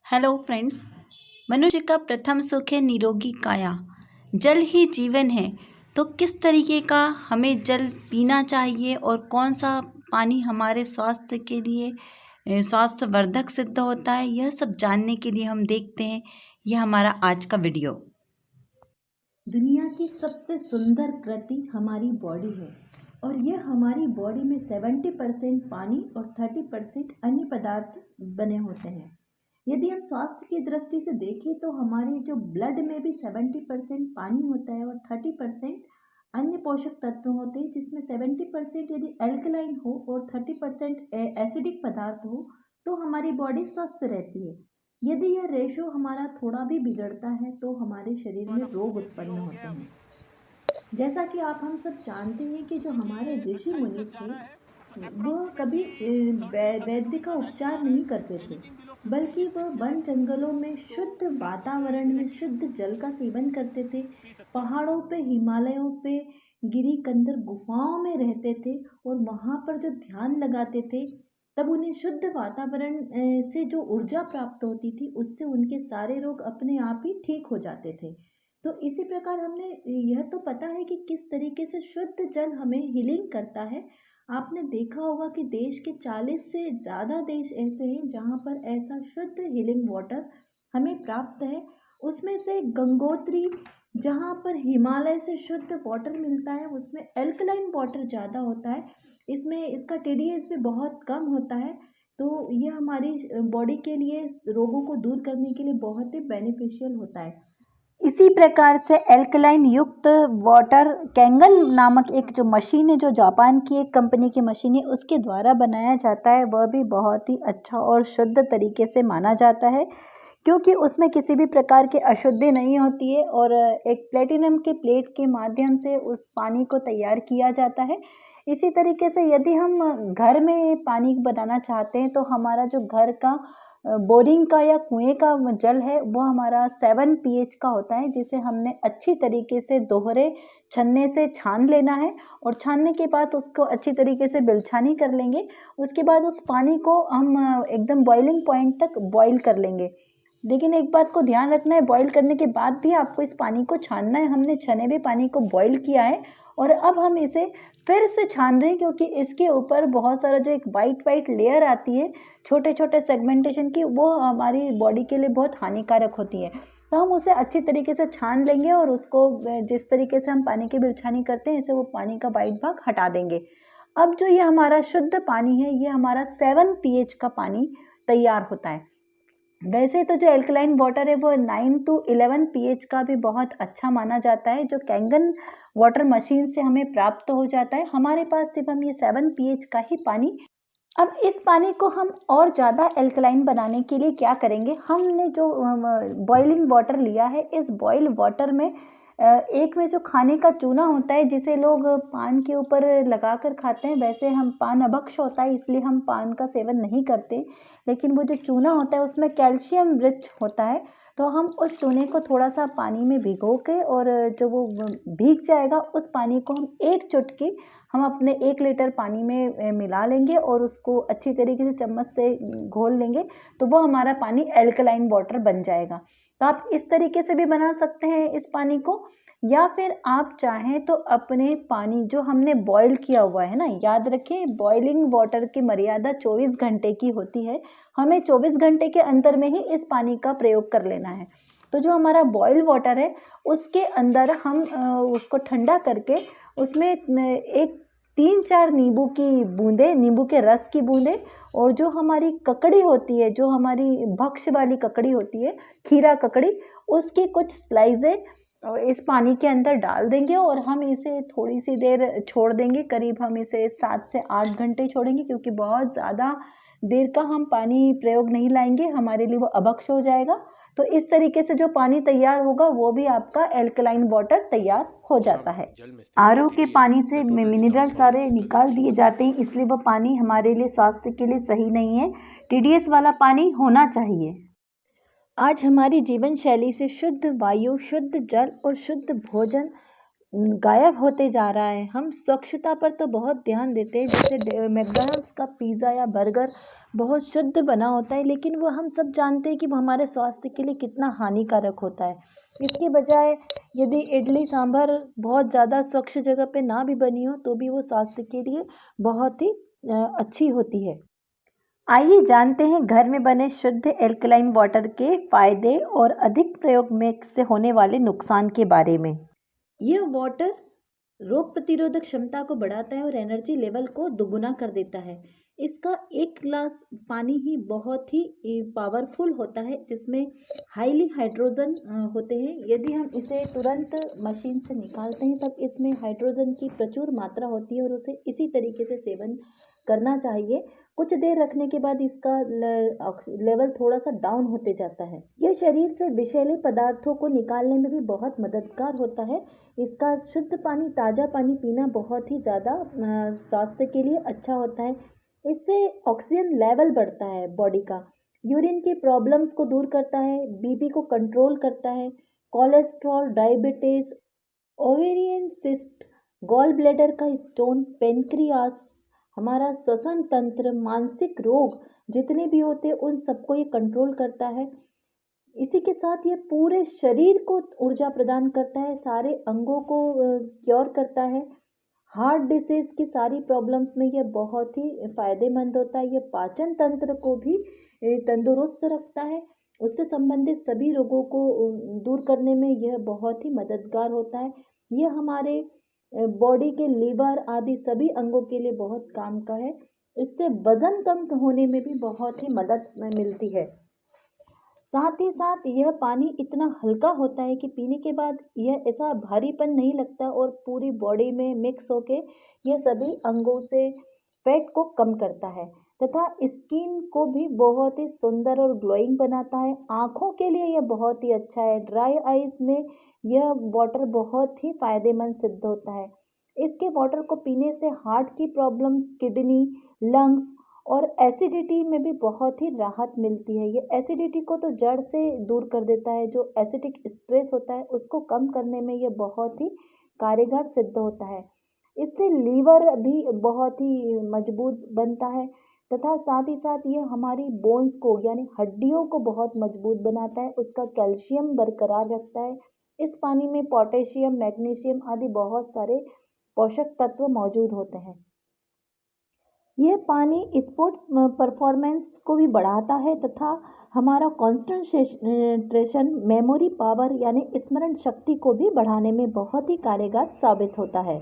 Hello friends. मनुष्य का प्रथम सुख है निरोगी काया। जल ही जीवन है, तो किस तरीके का हमें जल पीना चाहिए और कौन सा पानी हमारे स्वास्थ्य के लिए स्वास्थ्यवर्धक सिद्ध होता है, यह सब जानने के लिए हम देखते हैं यह हमारा आज का वीडियो। दुनिया की सबसे सुंदर कृति हमारी बॉडी है और यह हमारी बॉडी में 70% पानी और 30% अन्य पदार्थ बने होते हैं। यदि हम स्वास्थ्य की दृष्टि से देखें तो हमारे जो ब्लड में भी 70% पानी होता है और 30% अन्य पोषक तत्व होते हैं, जिसमें 70% यदि एल्कलाइन हो और 30% एसिडिक पदार्थ हो तो हमारी बॉडी स्वस्थ रहती है। यदि यह रेशो हमारा थोड़ा भी बिगड़ता है तो हमारे शरीर में रोग उत्पन्न होते हैं। जैसा कि हम सब जानते हैं कि जो हमारे ऋषि मुनि थे वह कभी वैद्य का उपचार नहीं करते थे, बल्कि वह वन जंगलों में शुद्ध वातावरण में शुद्ध जल का सेवन करते थे। पहाड़ों पे, हिमालयों पे, गिरी कंदर गुफाओं में रहते थे और वहाँ पर जो ध्यान लगाते थे तब उन्हें शुद्ध वातावरण से जो ऊर्जा प्राप्त होती थी उससे उनके सारे रोग अपने आप ही ठीक हो जाते थे। तो इसी प्रकार हमने यह तो पता है कि किस तरीके से शुद्ध जल हमें हीलिंग करता है। आपने देखा होगा कि देश के 40 से ज़्यादा देश ऐसे हैं जहाँ पर ऐसा शुद्ध हीलिंग वाटर हमें प्राप्त है। उसमें से गंगोत्री, जहाँ पर हिमालय से शुद्ध वाटर मिलता है, उसमें एल्कलाइन वाटर ज़्यादा होता है। इसमें इसका टीडीएस भी बहुत कम होता है। तो यह हमारी बॉडी के लिए रोगों को दूर करने के लिए बहुत ही बेनिफिशियल होता है। इसी प्रकार से एल्कलाइन युक्त वाटर कैंगल नामक एक जो मशीन है, जो जापान की एक कंपनी की मशीन है, उसके द्वारा बनाया जाता है। वह भी बहुत ही अच्छा और शुद्ध तरीके से माना जाता है, क्योंकि उसमें किसी भी प्रकार की अशुद्धि नहीं होती है और एक प्लेटिनम के प्लेट के माध्यम से उस पानी को तैयार किया जाता है। इसी तरीके से यदि हम घर में पानी बनाना चाहते हैं तो हमारा जो घर का बोरिंग का या कुएं का जल है वो हमारा 7 pH का होता है, जिसे हमने अच्छी तरीके से दोहरे छन्ने से छान लेना है और छानने के बाद उसको अच्छी तरीके से बिलछानी कर लेंगे। उसके बाद उस पानी को हम एकदम बॉइलिंग पॉइंट तक बॉईल कर लेंगे। लेकिन एक बात को ध्यान रखना है, बॉईल करने के बाद भी आपको इस पानी को छानना है। हमने छने हुए पानी को बॉईल किया है और अब हम इसे फिर से छान रहे हैं, क्योंकि इसके ऊपर बहुत सारा जो एक वाइट लेयर आती है छोटे छोटे सेगमेंटेशन की, वो हमारी बॉडी के लिए बहुत हानिकारक होती है। तो हम उसे अच्छी तरीके से छान लेंगे और उसको जिस तरीके से हम पानी की बिलछानी करते हैं, इसे वो पानी का वाइट भाग हटा देंगे। अब जो ये हमारा शुद्ध पानी है, ये हमारा 7 pH का पानी तैयार होता है। वैसे तो जो एल्कलाइन वाटर है वो 9 to 11 pH का भी बहुत अच्छा माना जाता है, जो कैंगन वाटर मशीन से हमें प्राप्त हो जाता है। हमारे पास सिर्फ हम ये 7 pH का ही पानी। अब इस पानी को हम और ज़्यादा एल्कलाइन बनाने के लिए क्या करेंगे, हमने जो बॉइलिंग वाटर लिया है, इस बॉइल वाटर में एक में जो खाने का चूना होता है, जिसे लोग पान के ऊपर लगाकर खाते हैं। वैसे हम पान अभक्ष होता है इसलिए हम पान का सेवन नहीं करते, लेकिन वो जो चूना होता है उसमें कैल्शियम रिच होता है। तो हम उस चूने को थोड़ा सा पानी में भिगो के, और जो वो भीग जाएगा उस पानी को हम एक चुटकी हम अपने 1 लीटर पानी में मिला लेंगे और उसको अच्छी तरीके से चम्मच से घोल लेंगे, तो वो हमारा पानी एल्कलाइन वाटर बन जाएगा। तो आप इस तरीके से भी बना सकते हैं इस पानी को, या फिर आप चाहें तो अपने पानी जो हमने बॉईल किया हुआ है ना, याद रखें बॉइलिंग वाटर की मर्यादा 24 घंटे की होती है। हमें 24 घंटे के अंदर में ही इस पानी का प्रयोग कर लेना है। तो जो हमारा बॉइल वाटर है उसके अंदर हम उसको ठंडा करके उसमें एक 3-4 नींबू की बूंदें, नींबू के रस की बूंदें, और जो हमारी ककड़ी होती है, जो हमारी भक्ष्य वाली ककड़ी होती है, खीरा ककड़ी, उसकी कुछ स्लाइसें इस पानी के अंदर डाल देंगे और हम इसे थोड़ी सी देर छोड़ देंगे। करीब हम इसे 7 से 8 घंटे छोड़ेंगे, क्योंकि बहुत ज़्यादा देर का हम पानी प्रयोग नहीं लाएंगे, हमारे लिए वो अभक्ष हो जाएगा। तो इस तरीके से जो पानी तैयार होगा वो भी आपका एल्कलाइन वाटर तैयार हो जाता है। आरओ के पानी से मिनरल सारे निकाल दिए जाते हैं, इसलिए वो पानी हमारे लिए स्वास्थ्य के लिए सही नहीं है। टीडीएस वाला पानी होना चाहिए। आज हमारी जीवन शैली से शुद्ध वायु, शुद्ध जल और शुद्ध भोजन गायब होते जा रहा है। हम स्वच्छता पर तो बहुत ध्यान देते हैं, जैसे मैकडॉनल्ड्स का पिज़्ज़ा या बर्गर बहुत शुद्ध बना होता है, लेकिन वो हम सब जानते हैं कि वो हमारे स्वास्थ्य के लिए कितना हानिकारक होता है। इसके बजाय यदि इडली सांभर बहुत ज़्यादा स्वच्छ जगह पे ना भी बनी हो तो भी वो स्वास्थ्य के लिए बहुत ही अच्छी होती है। आइए जानते हैं घर में बने शुद्ध एल्कलाइन वाटर के फायदे और अधिक प्रयोग में से होने वाले नुकसान के बारे में। यह वाटर रोग प्रतिरोधक क्षमता को बढ़ाता है और एनर्जी लेवल को दोगुना कर देता है। इसका एक गिलास पानी ही बहुत ही पावरफुल होता है, जिसमें हाईली हाइड्रोजन होते हैं। यदि हम इसे तुरंत मशीन से निकालते हैं तब इसमें हाइड्रोजन की प्रचुर मात्रा होती है और उसे इसी तरीके से सेवन करना चाहिए। कुछ देर रखने के बाद इसका लेवल थोड़ा सा डाउन होते जाता है। यह शरीर से विषैले पदार्थों को निकालने में भी बहुत मददगार होता है। इसका शुद्ध पानी, ताज़ा पानी पीना बहुत ही ज़्यादा स्वास्थ्य के लिए अच्छा होता है। इससे ऑक्सीजन लेवल बढ़ता है बॉडी का, यूरिन की प्रॉब्लम्स को दूर करता है, बीपी को कंट्रोल करता है, cholesterol, diabetes, ovarian cyst, gall bladder का स्टोन, पेनक्रियास, हमारा श्वसन तंत्र, मानसिक रोग जितने भी होते हैं उन सबको ये कंट्रोल करता है। इसी के साथ ये पूरे शरीर को ऊर्जा प्रदान करता है, सारे अंगों को क्योर करता है। हार्ट डिसीज़ की सारी प्रॉब्लम्स में यह बहुत ही फ़ायदेमंद होता है। यह पाचन तंत्र को भी तंदुरुस्त रखता है। उससे संबंधित सभी रोगों को दूर करने में यह बहुत ही मददगार होता है। यह हमारे बॉडी के लीवर आदि सभी अंगों के लिए बहुत काम का है। इससे वज़न कम होने में भी बहुत ही मदद मिलती है। साथ ही साथ यह पानी इतना हल्का होता है कि पीने के बाद यह ऐसा भारीपन नहीं लगता और पूरी बॉडी में मिक्स होके यह सभी अंगों से फैट को कम करता है तथा स्किन को भी बहुत ही सुंदर और ग्लोइंग बनाता है। आँखों के लिए यह बहुत ही अच्छा है। ड्राई आइज़ में यह वाटर बहुत ही फ़ायदेमंद सिद्ध होता है। इसके वाटर को पीने से हार्ट की प्रॉब्लम्स, किडनी, लंग्स और एसिडिटी में भी बहुत ही राहत मिलती है। ये एसिडिटी को तो जड़ से दूर कर देता है। जो एसिडिक स्ट्रेस होता है उसको कम करने में ये बहुत ही कारगर सिद्ध होता है। इससे लीवर भी बहुत ही मजबूत बनता है तथा साथ ही साथ ये हमारी बोन्स को यानी हड्डियों को बहुत मजबूत बनाता है। उसका कैल्शियम बरकरार रखता है। इस पानी में पोटेशियम, मैग्नीशियम आदि बहुत सारे पोषक तत्व मौजूद होते हैं। यह पानी स्पोर्ट परफॉर्मेंस को भी बढ़ाता है तथा हमारा कॉन्सेंट्रेशन, मेमोरी पावर यानी स्मरण शक्ति को भी बढ़ाने में बहुत ही कारगर साबित होता है।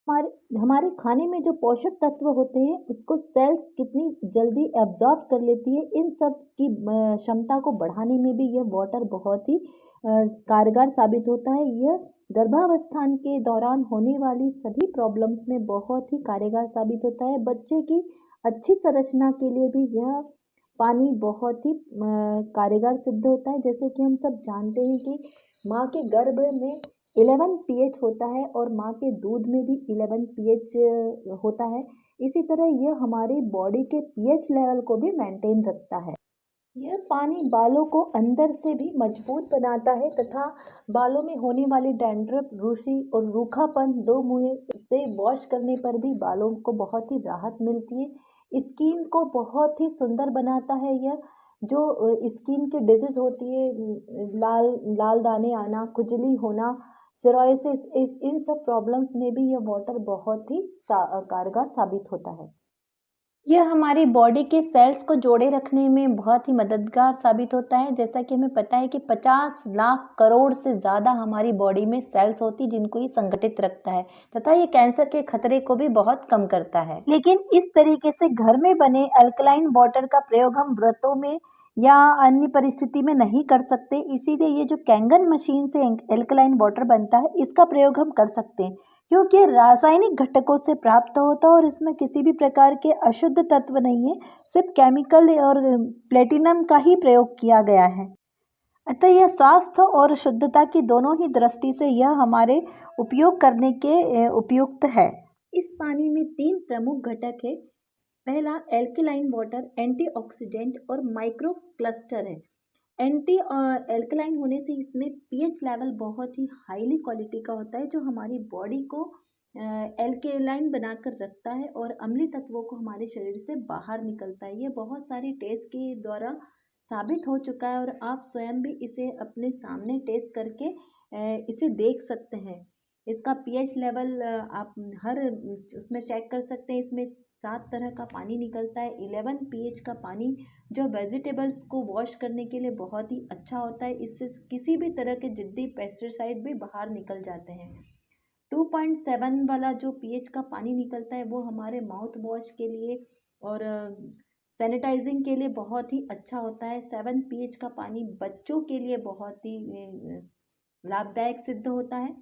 हमारे खाने में जो पोषक तत्व होते हैं उसको सेल्स कितनी जल्दी एब्जॉर्ब कर लेती है, इन सब की क्षमता को बढ़ाने में भी यह वाटर बहुत ही कारगर साबित होता है। यह गर्भावस्थान के दौरान होने वाली सभी प्रॉब्लम्स में बहुत ही कारगर साबित होता है। बच्चे की अच्छी संरचना के लिए भी यह पानी बहुत ही कारगर सिद्ध होता है। जैसे कि हम सब जानते हैं कि माँ के गर्भ में 11 pH होता है और माँ के दूध में भी 11 pH होता है। इसी तरह यह हमारी बॉडी के pH लेवल को भी मेंटेन रखता है। यह पानी बालों को अंदर से भी मजबूत बनाता है तथा बालों में होने वाली डैंड्रफ, रूसी और रूखापन दो मुंह से वॉश करने पर भी बालों को बहुत ही राहत मिलती है। स्किन को बहुत ही सुंदर बनाता है। यह जो स्किन की डिजीज होती है, लाल दाने आना, खुजली होना, सोराइसिस, इन सब प्रॉब्लम्स में भी यह वाटर बहुत ही कारगर साबित होता है। यह हमारी बॉडी के सेल्स को जोड़े रखने में बहुत ही मददगार साबित होता है। जैसा कि हमें पता है कि 50 लाख करोड़ से ज़्यादा हमारी बॉडी में सेल्स होती जिनको ये संगठित रखता है तथा ये कैंसर के खतरे को भी बहुत कम करता है। लेकिन इस तरीके से घर में बने अल्कलाइन वाटर का प्रयोग हम व्रतों में या अन्य परिस्थिति में नहीं कर सकते, इसीलिए ये जो कैंगन मशीन से अल्कलाइन वाटर बनता है इसका प्रयोग हम कर सकते हैं, क्योंकि रासायनिक घटकों से प्राप्त होता है और इसमें किसी भी प्रकार के अशुद्ध तत्व नहीं है, सिर्फ केमिकल और प्लेटिनम का ही प्रयोग किया गया है। अतः यह स्वास्थ्य और शुद्धता की दोनों ही दृष्टि से यह हमारे उपयोग करने के उपयुक्त है। इस पानी में 3 प्रमुख घटक है। पहला, एल्कलाइन वाटर एंटीऑक्सीडेंट और माइक्रो क्लस्टर है। एंटी एल्कलाइन होने से इसमें पीएच लेवल बहुत ही हाईली क्वालिटी का होता है, जो हमारी बॉडी को एल्कलाइन बनाकर रखता है और अम्लीय तत्वों को हमारे शरीर से बाहर निकलता है। ये बहुत सारी टेस्ट के द्वारा साबित हो चुका है और आप स्वयं भी इसे अपने सामने टेस्ट करके इसे देख सकते हैं। इसका पीएच लेवल आप हर उसमें चेक कर सकते हैं। इसमें 7 तरह का पानी निकलता है। 11 पीएच का पानी जो वेजिटेबल्स को वॉश करने के लिए बहुत ही अच्छा होता है। इससे किसी भी तरह के जिद्दी पेस्टिसाइड भी बाहर निकल जाते हैं। 2.7 वाला जो पीएच का पानी निकलता है वो हमारे माउथ वॉश के लिए और सैनिटाइजिंग के लिए बहुत ही अच्छा होता है। 7 पीएच का पानी बच्चों के लिए बहुत ही लाभदायक सिद्ध होता है।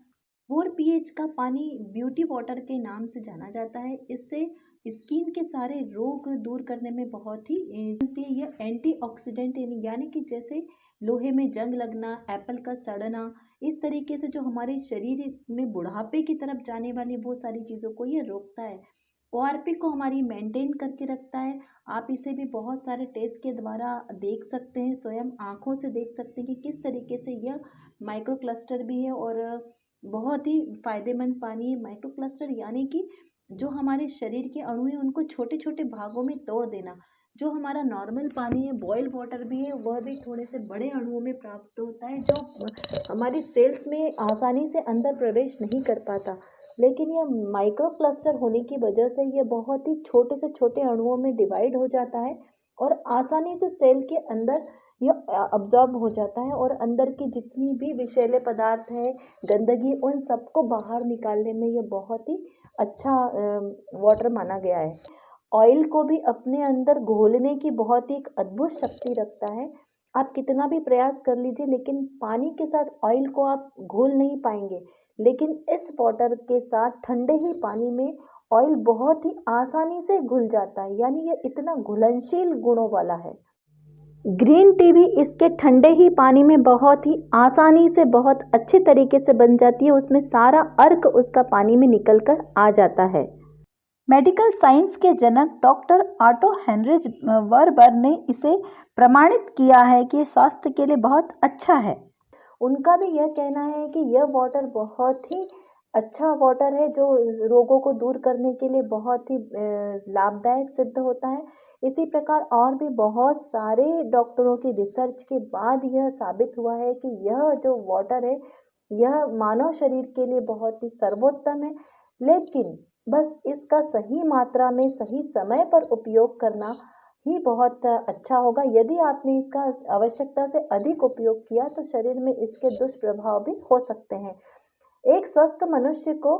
4 पीएच का पानी ब्यूटी वाटर के नाम से जाना जाता है। इससे स्किन के सारे रोग दूर करने में बहुत ही मिलती है। यह एंटीऑक्सीडेंट यानी कि जैसे लोहे में जंग लगना, एप्पल का सड़ना, इस तरीके से जो हमारे शरीर में बुढ़ापे की तरफ जाने वाली वो सारी चीज़ों को ये रोकता है। ओआरपी को हमारी मेंटेन करके रखता है। आप इसे भी बहुत सारे टेस्ट के द्वारा देख सकते हैं, स्वयं आँखों से देख सकते हैं कि किस तरीके से यह माइक्रो क्लस्टर भी है और बहुत ही फ़ायदेमंद पानी है। माइक्रो क्लस्टर यानी कि जो हमारे शरीर के अणु हैं उनको छोटे छोटे भागों में तोड़ देना। जो हमारा नॉर्मल पानी है, बॉयल वाटर भी है, वह भी थोड़े से बड़े अणुओं में प्राप्त होता है जो हमारी सेल्स में आसानी से अंदर प्रवेश नहीं कर पाता। लेकिन यह माइक्रो क्लस्टर होने की वजह से यह बहुत ही छोटे से छोटे अणुओं में डिवाइड हो जाता है और आसानी से सेल के अंदर यह अब्जॉर्ब हो जाता है और अंदर की जितनी भी विषैले पदार्थ है, गंदगी, उन सबको बाहर निकालने में यह बहुत ही अच्छा वाटर माना गया है। ऑयल को भी अपने अंदर घोलने की बहुत ही एक अद्भुत शक्ति रखता है। आप कितना भी प्रयास कर लीजिए लेकिन पानी के साथ ऑयल को आप घोल नहीं पाएंगे। लेकिन इस वाटर के साथ ठंडे ही पानी में ऑयल बहुत ही आसानी से घुल जाता है, यानी यह इतना घुलनशील गुणों वाला है। ग्रीन टी भी इसके ठंडे ही पानी में बहुत ही आसानी से बहुत अच्छे तरीके से बन जाती है। उसमें सारा अर्क उसका पानी में निकल कर आ जाता है। मेडिकल साइंस के जनक डॉक्टर ऑटो हेनरिच वर्बर ने इसे प्रमाणित किया है कि स्वास्थ्य के लिए बहुत अच्छा है। उनका भी यह कहना है कि यह वाटर बहुत ही अच्छा वाटर है जो रोगों को दूर करने के लिए बहुत ही लाभदायक सिद्ध होता है। इसी प्रकार और भी बहुत सारे डॉक्टरों की रिसर्च के बाद यह साबित हुआ है कि यह जो वाटर है यह मानव शरीर के लिए बहुत ही सर्वोत्तम है। लेकिन बस इसका सही मात्रा में सही समय पर उपयोग करना ही बहुत अच्छा होगा। यदि आपने इसका आवश्यकता से अधिक उपयोग किया तो शरीर में इसके दुष्प्रभाव भी हो सकते हैं। एक स्वस्थ मनुष्य को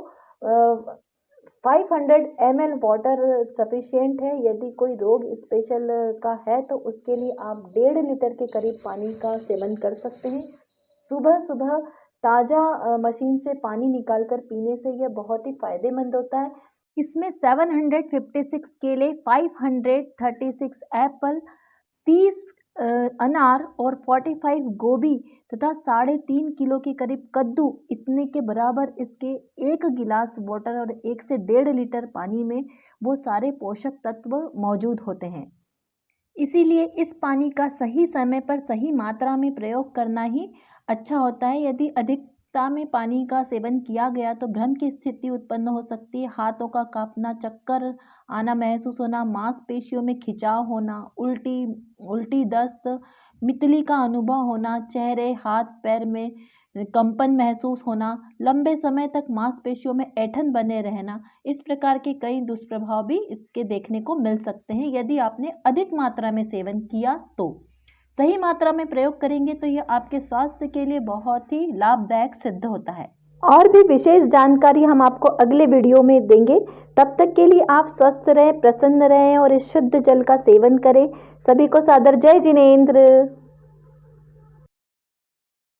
500 ml वाटर सफिशिएंट है। यदि कोई रोग स्पेशल का है तो उसके लिए आप 1.5 लीटर के करीब पानी का सेवन कर सकते हैं। सुबह सुबह ताज़ा मशीन से पानी निकालकर पीने से यह बहुत ही फायदेमंद होता है। इसमें 756 केले, 536 एप्पल, 30 अनार और 45 गोभी तथा 3.5 किलो के करीब कद्दू, इतने के बराबर इसके 1 गिलास वाटर और 1 से 1.5 लीटर पानी में वो सारे पोषक तत्व मौजूद होते हैं। इसीलिए इस पानी का सही समय पर सही मात्रा में प्रयोग करना ही अच्छा होता है। यदि अधिकता में पानी का सेवन किया गया तो भ्रम की स्थिति उत्पन्न हो सकती है। हाथों का कांपना, चक्कर आना महसूस होना, मांसपेशियों में खिंचाव होना, उल्टी, दस्त, मितली का अनुभव होना, चेहरे, हाथ पैर में कंपन महसूस होना, लंबे समय तक मांसपेशियों में ऐंठन बने रहना, इस प्रकार के कई दुष्प्रभाव भी इसके देखने को मिल सकते हैं। यदि आपने अधिक मात्रा में सेवन किया तो सही मात्रा में प्रयोग करेंगे तो यह आपके स्वास्थ्य के लिए बहुत ही लाभदायक सिद्ध होता है। और भी विशेष जानकारी हम आपको अगले वीडियो में देंगे। तब तक के लिए आप स्वस्थ रहें, प्रसन्न रहें और इस शुद्ध जल का सेवन करें। सभी को सादर जय जिनेंद्र।